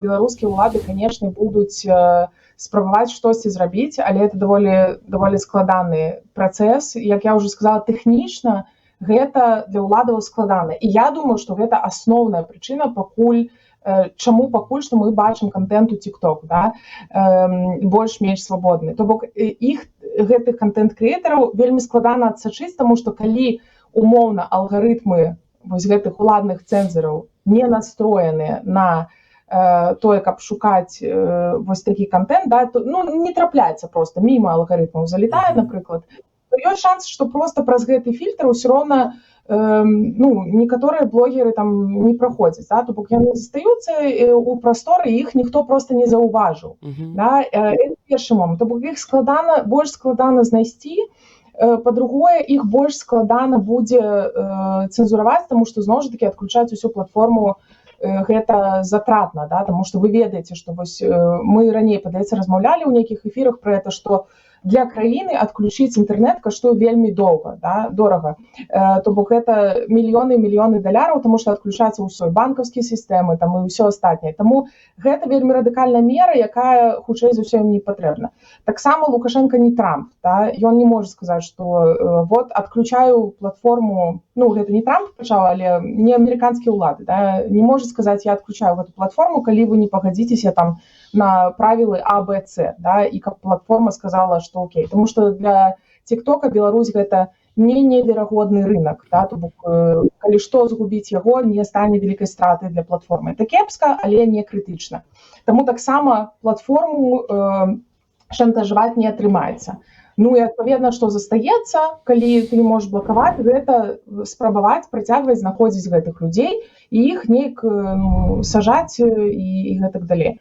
беларускія ўлады, канешне, будуць спрабаваць штосьці зрабіць, але это даволі складаны працэс. Як я ўжо сказала, тэхнічна гэта для ўладаў складана. І я думаю, што гэта асноўная прычына чаму пакуль што мы бачым контент у TikTok, да? Больш-менш свабодны. То бок гэтых контент-крэатараў вельмі складана адсачыць, таму што калі умоўна алгарытмы вось гэтых уладных цэнзараў не настроены на тое, каб шукаць вось такі контент, да, то, не трапляецца просто, міма алгарытмаў залетае, напрыклад, то ёсць шанс, што просто праз гэты фільтр ўсё роўна некаторыя блогеры там не праходзяць, да, то бок яны застаюцца у прасторы, іх ніхто просто не заўважыў. Да? Это першы момант. То бок іх больш складана знайсці, па-другое, іх больш складана будзе цэнзураваць, таму што, зноў жа такі, адключаць усю платформу гэта затратна, да? Таму што вы ведаеце, што вось мы раней, падаецца, размаўлялі ў нейкіх эфірах пра гэта, што для краіны адключыць інтэрнэт каштуе вельмі дорага. То бок гэта мільёны даляраў, таму што адключаецца ўсё, і банкаўскія сістэмы, там, і ўсё астатняе. Таму гэта вельмі радыкальная мера, якая, хутчэй за ўсё, ім не патрэбна. Таксама Лукашенко не Трамп, да? Ён не можа сказаць, што вот адключаю платформу, гэта не Трамп пачаў, але не амерыканскія ўлады, да? Не можа сказаць, я адключаю гэту платформу, калі вы не пагадзіцеся там на правілы А, Б, С, да? І каб платформа сказала, што окей. Тому што для TikTok Беларусь гэта не неверагодны рынок, да? То бок, калі што, згубіць яго не стане вялікай страты для платформы. Это кепска, але не крытычна. Таму таксама платформу шантажаваць не атрымаецца. І адпаведна, што застаецца, калі ты не можаш блакаваць, гэта спрабаваць працягваць знаходзіць гэтых людзей і іх неяк сажаць і гэтак далей.